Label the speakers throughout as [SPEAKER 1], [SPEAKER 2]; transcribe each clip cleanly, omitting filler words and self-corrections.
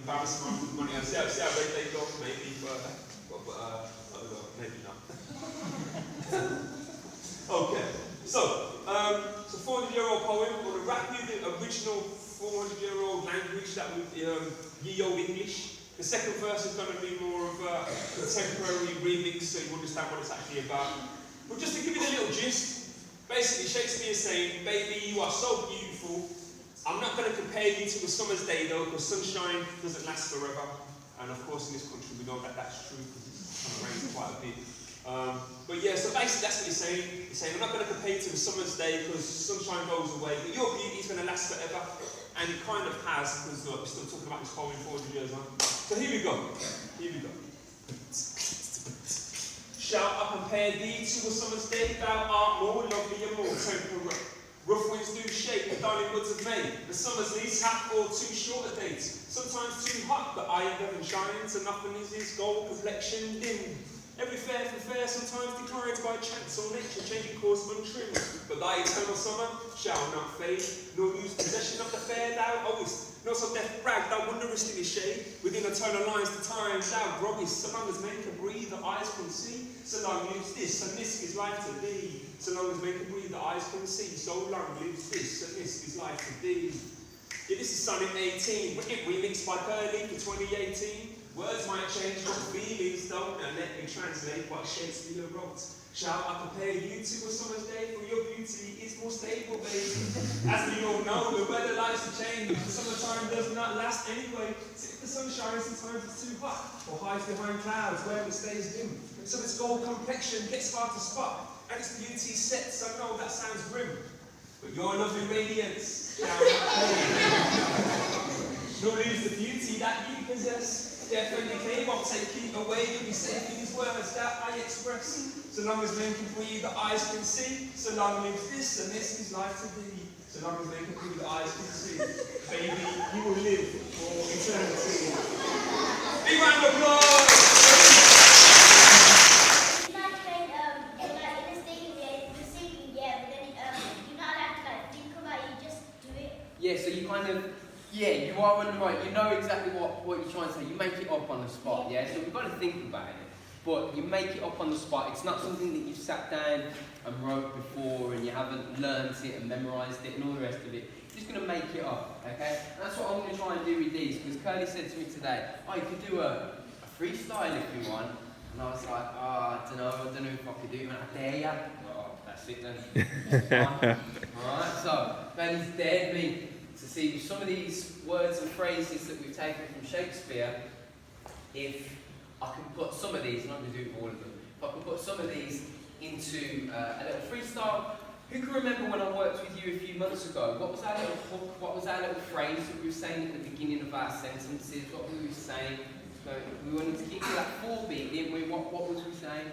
[SPEAKER 1] embarrassment with money. See how they go, maybe, but I don't know, maybe not. Okay, so 400-year-old poem. I'm going to rap you the original 400-year-old language that we ye old English. The second verse is going to be more of a contemporary remix, so you understand what it's actually about. But just to give you the little gist, basically Shakespeare is saying, baby, you are so beautiful. I'm not going to compare you to a summer's day though, because sunshine doesn't last forever. And of course in this country we know that that's true, because it's kind of rains quite a bit. But yeah, so basically that's what he's saying. He's saying, I'm not going to compare you to a summer's day, because sunshine goes away, but your beauty is going to last forever. And it kind of has, because we're still talking about this poem 400 years on. So here we go. Here we go. Shall I compare thee to a summer's day? Thou art more lovely and more temperate. Rough winds do shake the darling woods of May. The summer's lease hath or too short a date. Sometimes too hot, the eye of heaven shines, and often is his gold complexion dim. Every fair for fair sometimes declines by chance or nature, changing course untrimmed. But thy eternal summer shall not fade, nor lose possession of the fair thou owest. Nor so death brag, thou wonderest in his shade. Within eternal lines the time thou growest. So long as men can breathe, the eyes can see. So long lives this, and this is life to thee. So long as men can breathe, the eyes can see. So long lives this, and this is life to thee. Yeah, this is Sonnet 18, remixed by Kurly for 2018. Words might change, but feelings don't, and let me translate what Shakespeare wrote. Shall I compare you to a summer's day, for your beauty is more stable, baby. As we all know, the weather likes to change. The summertime does not last anyway. So if the sun shines, sometimes it's too hot, or hides behind clouds where it stays dim. So its gold complexion gets hard to spot, and its beauty sets. I know that sounds grim, but your lovely radiance shall not fade. Nor lose the beauty that you possess. Death when you came, I'll take you away, you'll be safe in these words that I express. So long as men can breathe, the eyes can see. So long lives this, and this is life to thee. So long as men can breathe, the eyes can see. Baby, you will live for eternity. Big round of applause!
[SPEAKER 2] Yeah, so you kind of, you are on the right, you know exactly what you're trying to say, you make it up on the spot, yeah? So we've got to think about it, but you make it up on the spot. It's not something that you've sat down and wrote before and you haven't learned it and memorised it and all the rest of it. You're just going to make it up, okay? And that's what I'm going to try and do with these, because Kurly said to me today, oh, you could do a freestyle if you want. And I was like, I don't know if I could do it. I dare ya. Oh, that's it then. Alright, so Kurly's dared me to see with some of these words and phrases that we've taken from Shakespeare, if I can put some of these, and I'm going to do it for all of them, if I can put some of these into a little freestyle. Who can remember when I worked with you a few months ago? What was our little hook, what was our little phrase that we were saying at the beginning of our sentences? What were we saying? So we wanted to keep to that 4-beat, didn't we? What was we saying?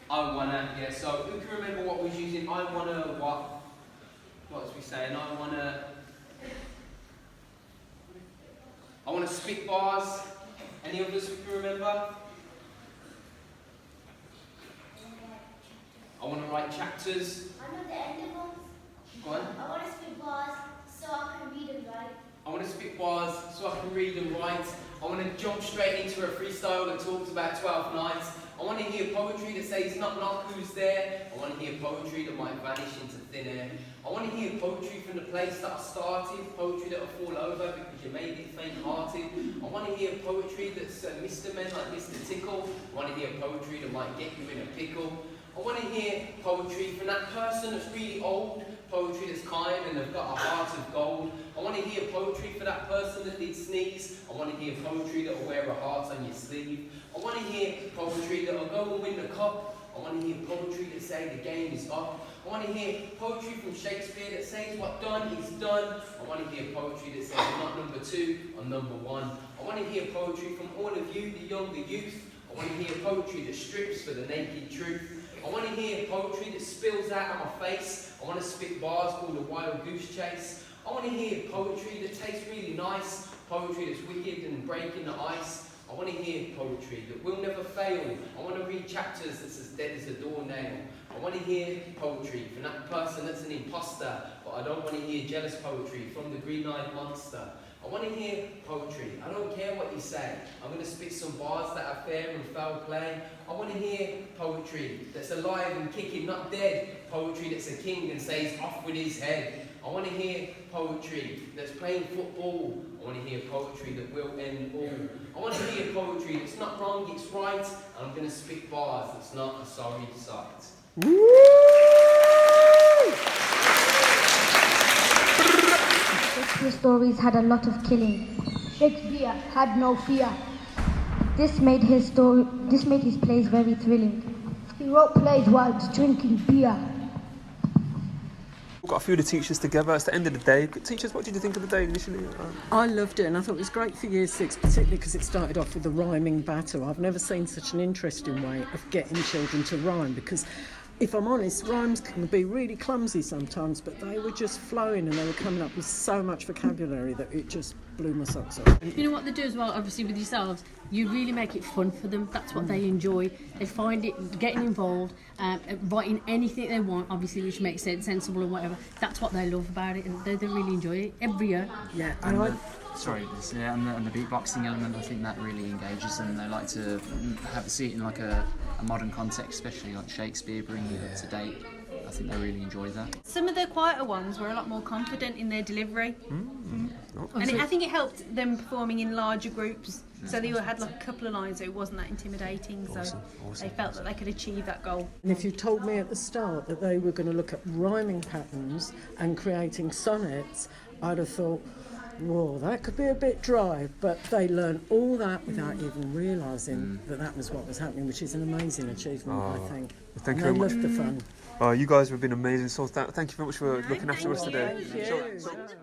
[SPEAKER 2] I wanna, yeah, so who can remember what we was using? I wanna what? What was we saying? I wanna spit bars. Any others who can remember? I wanna write chapters.
[SPEAKER 3] I know the end of them.
[SPEAKER 2] Go on.
[SPEAKER 3] I wanna spit bars so I can read and write.
[SPEAKER 2] I wanna spit bars so I can read and write. I wanna jump straight into a freestyle that talks about 12 nights. I want to hear poetry that says knock knock, who's there? I want to hear poetry that might vanish into thin air. I want to hear poetry from the place that I started, poetry that will fall over because you may be faint-hearted. I want to hear poetry that's Mr. Men like Mr. Tickle. I want to hear poetry that might get you in a pickle. I want to hear poetry from that person that's really old, poetry that's kind and they've got a heart of gold. I want to hear poetry for that person that did sneeze. I want to hear poetry that will wear a heart on your sleeve. I want to hear poetry that will go and win the cup. I want to hear poetry that says the game is up. I want to hear poetry from Shakespeare that says what done is done. I want to hear poetry that says I'm not number 2, I'm number 1. I want to hear poetry from all of you, the younger youth. I want to hear poetry that strips for the naked truth. I want to hear poetry that spills out of my face. I want to spit bars called a wild goose chase. I want to hear poetry that tastes really nice, poetry that's wicked and breaking the ice. I want to hear poetry that will never fail. I want to read chapters that's as dead as a doornail. I want to hear poetry from that person that's an imposter, but I don't want to hear jealous poetry from the green-eyed monster. I want to hear poetry. I don't care what you say. I'm going to spit some bars that are fair and foul play. I want to hear poetry that's alive and kicking, not dead. Poetry that's a king and says off with his head. I want to hear poetry that's playing football. I want to hear poetry that will end all. I want to hear poetry that's not wrong, it's right. And I'm going to spit bars that's not a sorry sight.
[SPEAKER 4] Shakespeare stories had a lot of killing. Shakespeare had no fear. This made his plays very thrilling. He wrote plays while drinking beer.
[SPEAKER 1] We've got a few of the teachers together. It's the end of the day. Teachers, what did you think of the day initially?
[SPEAKER 5] I loved it, and I thought it was great for Year 6, particularly because it started off with a rhyming battle. I've never seen such an interesting way of getting children to rhyme, because if I'm honest, rhymes can be really clumsy sometimes, but they were just flowing and they were coming up with so much vocabulary that it just blew my socks off.
[SPEAKER 6] You know what they do as well, obviously with yourselves, you really make it fun for them. That's what they enjoy. They find it, getting involved, writing anything they want, obviously, which makes sense, sensible or whatever. That's what they love about it, and they really enjoy it every year.
[SPEAKER 5] Yeah,
[SPEAKER 7] and the beatboxing element, I think that really engages them. They like to see it in like a modern context, especially like Shakespeare, bringing it up to date. I think they really enjoy that.
[SPEAKER 8] Some of the quieter ones were a lot more confident in their delivery. And I think it helped them performing in larger groups. So they had like a couple of lines, so it wasn't that intimidating. So they felt that they could achieve that goal.
[SPEAKER 5] And if you told me at the start that they were going to look at rhyming patterns and creating sonnets, I'd have thought, whoa, that could be a bit dry. But they learned all that without even realising that was what was happening, which is an amazing achievement, I think.
[SPEAKER 1] Thank you
[SPEAKER 5] and
[SPEAKER 1] very much.
[SPEAKER 5] They loved the fun.
[SPEAKER 1] You guys have been amazing. So thank you very much for looking after us today.
[SPEAKER 5] Thank you.